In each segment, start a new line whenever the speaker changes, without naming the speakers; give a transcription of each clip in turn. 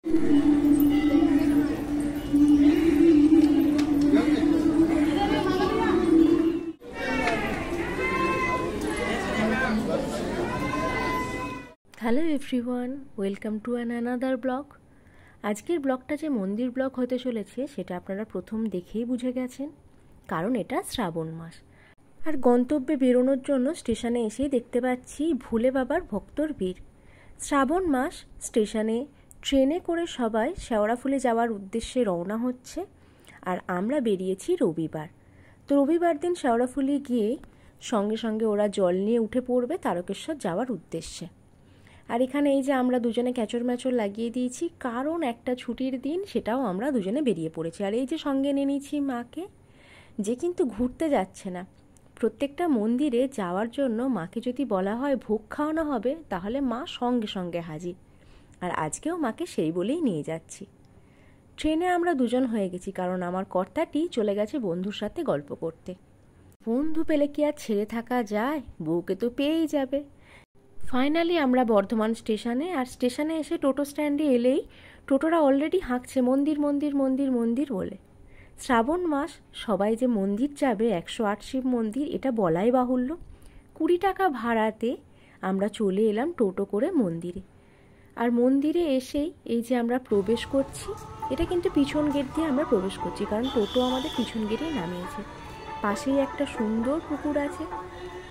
Hello everyone, welcome to another blog. আজকের ব্লগটা যে মন্দির ব্লগ হতে চলেছে সেটা আপনারা প্রথম দেখেই বুঝে গেছেন, কারণ এটা শ্রাবণ মাস। আর গন্তব্যে বেরোনোর জন্য স্টেশনে এসেই দেখতে পাচ্ছি ভোলে বাবার ভক্তর ভিড়। শ্রাবণ মাস, স্টেশনে ট্রেনে করে সবাই শেওড়াফুলি যাওয়ার উদ্দেশ্যে রওনা হচ্ছে। আর আমরা বেরিয়েছি রবিবার। তো রবিবার দিন শেওড়াফুলি গিয়ে সঙ্গে সঙ্গে ওরা জল নিয়ে উঠে পড়বে তারকেশ্বর যাওয়ার উদ্দেশ্যে। আর এখানে এই যে আমরা দুজনে ক্যাচর ম্যাচর লাগিয়ে দিয়েছি, কারণ একটা ছুটির দিন, সেটাও আমরা দুজনে বেরিয়ে পড়েছি। আর এই যে সঙ্গে নিয়ে নিয়েছি মাকে, যে কিন্তু ঘুরতে যাচ্ছে না। প্রত্যেকটা মন্দিরে যাওয়ার জন্য মাকে যদি বলা হয় ভোগ খাওয়ানো হবে, তাহলে মা সঙ্গে সঙ্গে হাজির। আর আজকেও মাকে সেই বলেই নিয়ে যাচ্ছি। ট্রেনে আমরা দুজন হয়ে গেছি, কারণ আমার কর্তাটি চলে গেছে বন্ধুর সাথে গল্প করতে। বন্ধু পেলে কি আর ছেড়ে থাকা যায়? বউকে তো পেয়েই যাবে। ফাইনালি আমরা বর্ধমান স্টেশনে, আর স্টেশনে এসে টোটো স্ট্যান্ডে এলেই টোটোরা অলরেডি হাঁকছে মন্দির মন্দির মন্দির মন্দির বলে। শ্রাবণ মাস, সবাই যে মন্দির যাবে 108 শিব মন্দির, এটা বলাই বাহুল্য। 20 টাকা ভাড়াতে আমরা চলে এলাম টোটো করে মন্দিরে। আর মন্দিরে এসেই এই যে আমরা প্রবেশ করছি, এটা কিন্তু পিছন গেট দিয়ে আমরা প্রবেশ করছি, কারণ টোটো আমাদের পিছন গেটে নামিয়েছে। পাশেই একটা সুন্দর পুকুর আছে।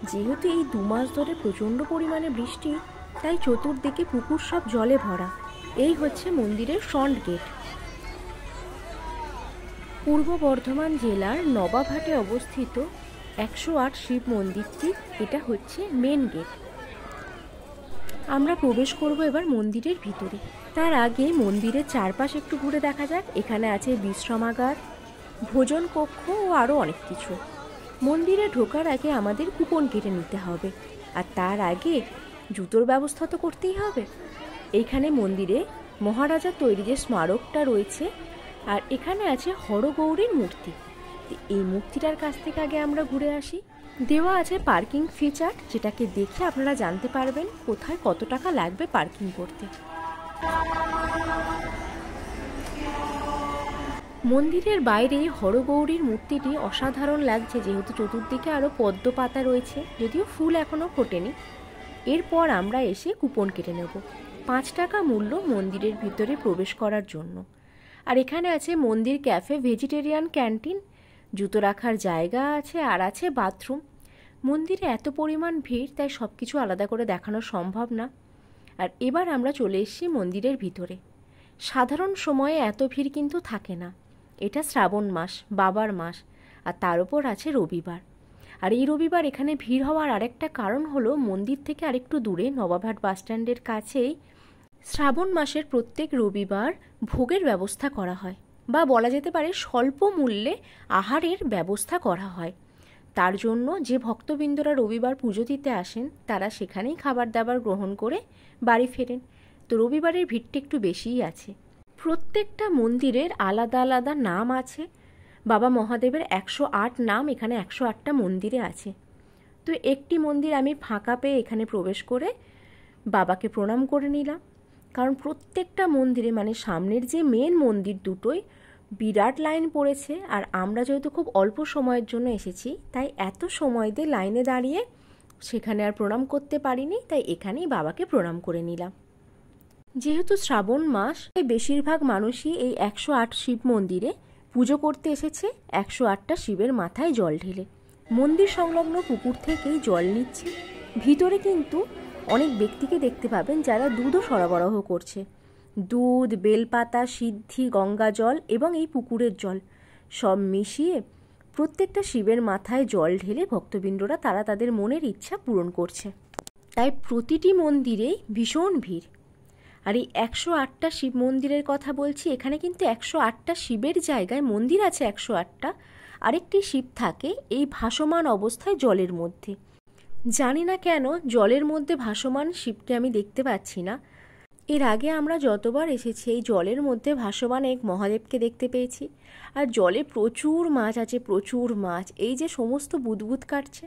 যেহেতু এই 2 মাস ধরে প্রচণ্ড পরিমাণে বৃষ্টি, তাই চতুর্দিকে পুকুর সব জলে ভরা। এই হচ্ছে মন্দিরের ফ্রন্ট গেট। পূর্ব বর্ধমান জেলার নবাবহাটে অবস্থিত 108 শিব মন্দিরটি, এটা হচ্ছে মেন গেট। আমরা প্রবেশ করব এবার মন্দিরের ভিতরে। তার আগে মন্দিরের চারপাশ একটু ঘুরে দেখা যাক। এখানে আছে বিশ্রামাগার, ভোজন কক্ষ ও আরও অনেক কিছু। মন্দিরে ঢোকার আগে আমাদের কুপন কেটে নিতে হবে, আর তার আগে জুতোর ব্যবস্থা তো করতেই হবে। এইখানে মন্দিরে মহারাজার তৈরি যে স্মারকটা রয়েছে, আর এখানে আছে হরগৌরীর মূর্তি। এই মূর্তিটার কাছ থেকে আগে আমরা ঘুরে আসি। দেওয়া আছে পার্কিং ফি চার্ট, যেটাকে দেখে আপনারা জানতে পারবেন কোথায় কত টাকা লাগবে পার্কিং করতে। মন্দিরের বাইরে হরগৌরীর মূর্তিটি অসাধারণ লাগছে, যেহেতু চতুর্দিকে আরও পদ্ম পাতা রয়েছে, যদিও ফুল এখনও ফোটেনি। এরপর আমরা এসে কুপন কেটে নেব। 5 টাকা মূল্য মন্দিরের ভিতরে প্রবেশ করার জন্য। আর এখানে আছে মন্দির ক্যাফে, ভেজিটেরিয়ান ক্যান্টিন, জুতো রাখার জায়গা আছে, আর আছে বাথরুম। মন্দিরে এত পরিমাণ ভিড়, তাই সব কিছু আলাদা করে দেখানো সম্ভব না। আর এবার আমরা চলে এসেছি মন্দিরের ভিতরে। সাধারণ সময়ে এত ভিড় কিন্তু থাকে না। এটা শ্রাবণ মাস, বাবার মাস, আর তার উপর আছে রবিবার। আর এই রবিবার এখানে ভিড় হওয়ার আরেকটা কারণ হলো, মন্দির থেকে আরেকটু দূরে নবাবহাট বাসস্ট্যান্ডের কাছেই শ্রাবণ মাসের প্রত্যেক রবিবার ভোগের ব্যবস্থা করা হয়, বা বলা যেতে পারে স্বল্প মূল্যে আহারের ব্যবস্থা করা হয়। তার জন্য যে ভক্তবৃন্দরা রবিবার পুজো দিতে আসেন, তারা সেখানেই খাবার দাবার গ্রহণ করে বাড়ি ফেরেন। তো রবিবারের ভিড়টা একটু বেশিই আছে। প্রত্যেকটা মন্দিরের আলাদা আলাদা নাম আছে। বাবা মহাদেবের 108 নাম এখানে 108টা মন্দিরে আছে। তো একটি মন্দির আমি ফাঁকা পেয়ে এখানে প্রবেশ করে বাবাকে প্রণাম করে নিলাম, কারণ প্রত্যেকটা মন্দিরে, মানে সামনের যে মেন মন্দির দুটোই বিরাট লাইন পড়েছে। আর আমরা যেহেতু খুব অল্প সময়ের জন্য এসেছি, তাই এত সময় দিয়ে লাইনে দাঁড়িয়ে সেখানে আর প্রণাম করতে পারিনি, তাই এখানেই বাবাকে প্রণাম করে নিলাম। যেহেতু শ্রাবণ মাস, তাই বেশিরভাগ মানুষই এই 108 শিব মন্দিরে পুজো করতে এসেছে 108টা শিবের মাথায় জল ঢেলে। মন্দির সংলগ্ন পুকুর থেকেই জল নিচ্ছে। ভিতরে কিন্তু অনেক ব্যক্তিকে দেখতে পাবেন যারা দুধও সরবরাহ করছে। দুধ, বেলপাতা, সিদ্ধি, গঙ্গা জল এবং এই পুকুরের জল সব মিশিয়ে প্রত্যেকটা শিবের মাথায় জল ঢেলে ভক্তবৃন্দরা তারা তাদের মনের ইচ্ছা পূরণ করছে। তাই প্রতিটি মন্দিরেই ভীষণ ভিড়। আর এই 108টা শিব মন্দিরের কথা বলছি, এখানে কিন্তু 108টা শিবের জায়গায় মন্দির আছে 108টা, আরেকটি শিব থাকে এই ভাসমান অবস্থায় জলের মধ্যে। জানি না কেন জলের মধ্যে ভাসমান শিবকে আমি দেখতে পাচ্ছি না। এর আগে আমরা যতবার এসেছি এই জলের মধ্যে ভাসমান এক মহাদেবকে দেখতে পেয়েছি। আর জলে প্রচুর মাছ আছে, প্রচুর মাছ, এই যে সমস্ত বুদবুদ কাটছে।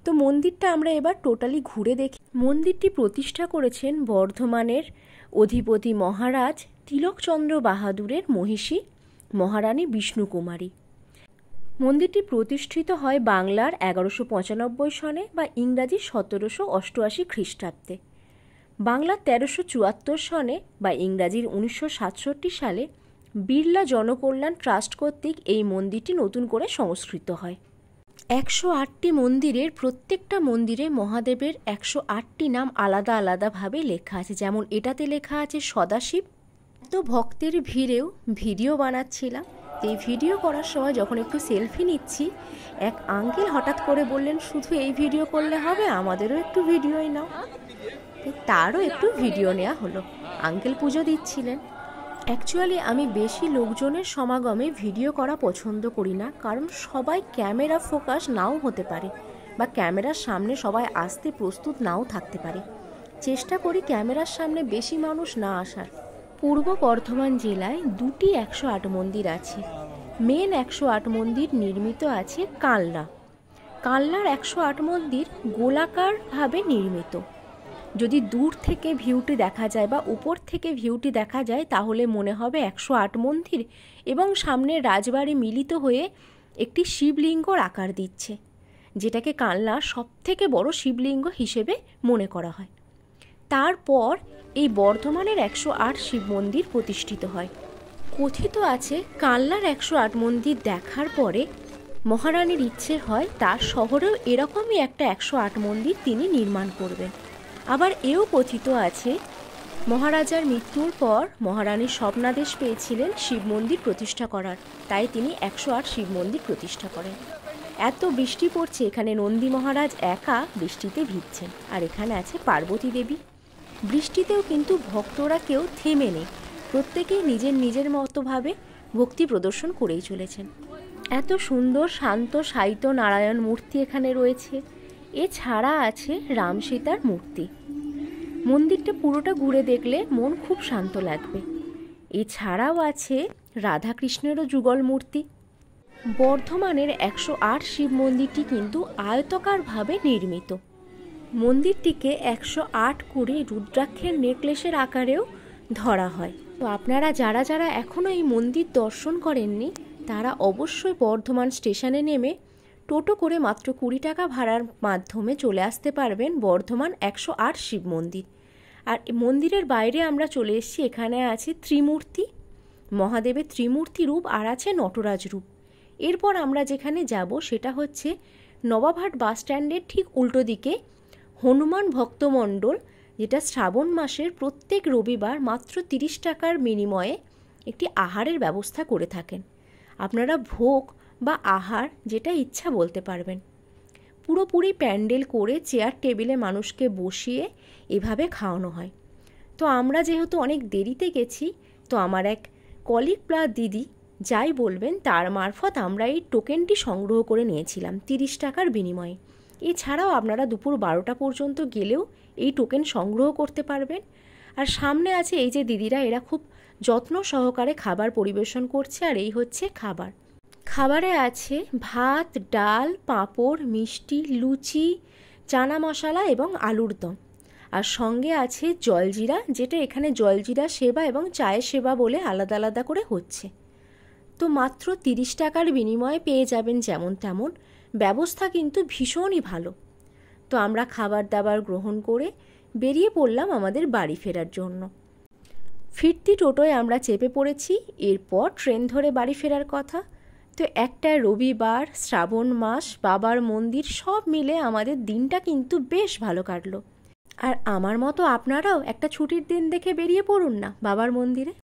তো মন্দিরটা আমরা এবার টোটালি ঘুরে দেখি। মন্দিরটি প্রতিষ্ঠা করেছেন বর্ধমানের অধিপতি মহারাজ তিলকচন্দ্র বাহাদুরের মহিষী মহারানী বিষ্ণুকুমারী। মন্দিরটি প্রতিষ্ঠিত হয় বাংলার 1195 সনে বা ইংরাজি 1788 খ্রিস্টাব্দে। বাংলার 1374 সনে বা ইংরাজির 1967 সালে বিড়লা জনকল্যাণ ট্রাস্ট কর্তৃক এই মন্দিরটি নতুন করে সংস্কৃত হয়। 108টি মন্দিরের প্রত্যেকটা মন্দিরে মহাদেবের 108টি নাম আলাদা আলাদাভাবে লেখা আছে। যেমন এটাতে লেখা আছে সদাশিব। তো ভক্তের ভিড়েও ভিডিও বানাচ্ছিলাম। এই ভিডিও করার সময় যখন একটু সেলফি নিচ্ছি, এক আঙ্কেল হঠাৎ করে বললেন, শুধু এই ভিডিও করলে হবে, আমাদেরও একটু ভিডিওই নাও। তারও একটু ভিডিও নেওয়া হলো। আঙ্কেল পুজো দিচ্ছিলেন। অ্যাকচুয়ালি আমি বেশি লোকজনের সমাগমে ভিডিও করা পছন্দ করি না, কারণ সবাই ক্যামেরা ফোকাস নাও হতে পারে বা ক্যামেরার সামনে সবাই আসতে প্রস্তুত নাও থাকতে পারে। চেষ্টা করি ক্যামেরার সামনে বেশি মানুষ না আসার। পূর্ব বর্ধমান জেলায় দুটি 108 মন্দির আছে। মেন 108 মন্দির নির্মিত আছে কালনা। কালনার 108 মন্দির গোলাকারভাবে নির্মিত। যদি দূর থেকে ভিউটি দেখা যায় বা উপর থেকে ভিউটি দেখা যায় তাহলে মনে হবে 108 মন্দির এবং সামনে রাজবাড়ি মিলিত হয়ে একটি শিবলিঙ্গর আকার দিচ্ছে, যেটাকে কালনার সবথেকে বড় শিবলিঙ্গ হিসেবে মনে করা হয়। তারপর এই বর্ধমানের 108 শিব মন্দির প্রতিষ্ঠিত হয়। কথিত আছে কালনার 108 মন্দির দেখার পরে মহারানীর ইচ্ছে হয় তার শহরেও এরকমই একটা 108 মন্দির তিনি নির্মাণ করবেন। আবার এও কথিত আছে মহারাজার মৃত্যুর পর মহারানী স্বপ্নাদেশ পেয়েছিলেন শিব মন্দির প্রতিষ্ঠা করার, তাই তিনি 108 শিব মন্দির প্রতিষ্ঠা করেন। এত বৃষ্টি পড়ছে, এখানে নন্দী মহারাজ একা বৃষ্টিতে ভিজছেন, আর এখানে আছে পার্বতী দেবী। বৃষ্টিতেও কিন্তু ভক্তরা কেউ থেমে নেই, প্রত্যেকেই নিজের নিজের মতোভাবে ভক্তি প্রদর্শন করেই চলেছেন। এত সুন্দর শান্ত সাহিত্য নারায়ণ মূর্তি এখানে রয়েছে। এছাড়া আছে রাম সীতার মূর্তি। মন্দিরটা পুরোটা ঘুরে দেখলে মন খুব শান্ত লাগবে। এছাড়াও আছে রাধাকৃষ্ণেরও যুগল মূর্তি। বর্ধমানের 108 শিব মন্দিরটি কিন্তু আয়তাকারভাবে নির্মিত। মন্দিরটিকে 108 করে রুদ্রাক্ষের নেকলেসের আকারেও ধরা হয়। তো আপনারা যারা যারা এখনও এই মন্দির দর্শন করেননি তারা অবশ্যই বর্ধমান স্টেশনে নেমে টোটো করে মাত্র 20 টাকা ভাড়ার মাধ্যমে চলে আসতে পারবেন বর্ধমান 108 শিব মন্দির। আর মন্দিরের বাইরে আমরা চলে এসেছি, এখানে আছে ত্রিমূর্তি, মহাদেবের ত্রিমূর্তি রূপ, আর আছে নটরাজ রূপ। এরপর আমরা যেখানে যাব সেটা হচ্ছে নবাবহাট বাস স্ট্যান্ডের ঠিক উল্টো দিকে হনুমান ভক্তমণ্ডল, যেটা শ্রাবণ মাসের প্রত্যেক রবিবার মাত্র 30 টাকার বিনিময়ে একটি আহারের ব্যবস্থা করে থাকেন। আপনারা ভোগ বা আহার যেটা ইচ্ছা বলতে পারবেন। পুরোপুরি প্যান্ডেল করে চেয়ার টেবিলে মানুষকে বসিয়ে এভাবে খাওয়ানো হয়। তো আমরা যেহেতু অনেক দেরিতে গেছি, তো আমার এক কলিগ বা দিদি যাই বলবেন তার মারফত আমরা এই টোকেনটি সংগ্রহ করে নিয়েছিলাম 30 টাকার বিনিময়ে। এছাড়াও আপনারা দুপুর 12টা পর্যন্ত গেলেও এই টোকেন সংগ্রহ করতে পারবেন। আর সামনে আছে এই যে দিদিরা, এরা খুব যত্ন সহকারে খাবার পরিবেশন করছে। আর এই হচ্ছে খাবার। খাবারে আছে ভাত, ডাল, পাঁপড়, মিষ্টি, লুচি, চানা মশলা এবং আলুর দম। আর সঙ্গে আছে জলজিরা, যেটা এখানে জলজিরা সেবা এবং চায়ের সেবা বলে আলাদা আলাদা করে হচ্ছে। তো মাত্র 30 টাকার বিনিময়ে পেয়ে যাবেন যেমন তেমন। ব্যবস্থা কিন্তু ভীষণই ভালো। তো আমরা খাবার দাবার গ্রহণ করে বেরিয়ে পড়লাম আমাদের বাড়ি ফেরার জন্য। ফিরতি টোটোয় আমরা চেপে পড়েছি, এরপর ট্রেন ধরে বাড়ি ফেরার কথা। তো একটা রবিবার, শ্রাবণ মাস, বাবার মন্দির সব মিলে আমাদের দিনটা কিন্তু বেশ ভালো কাটলো। আর আমার মতো আপনারাও একটা ছুটির দিন দেখে বেরিয়ে পড়ুন না বাবার মন্দিরে।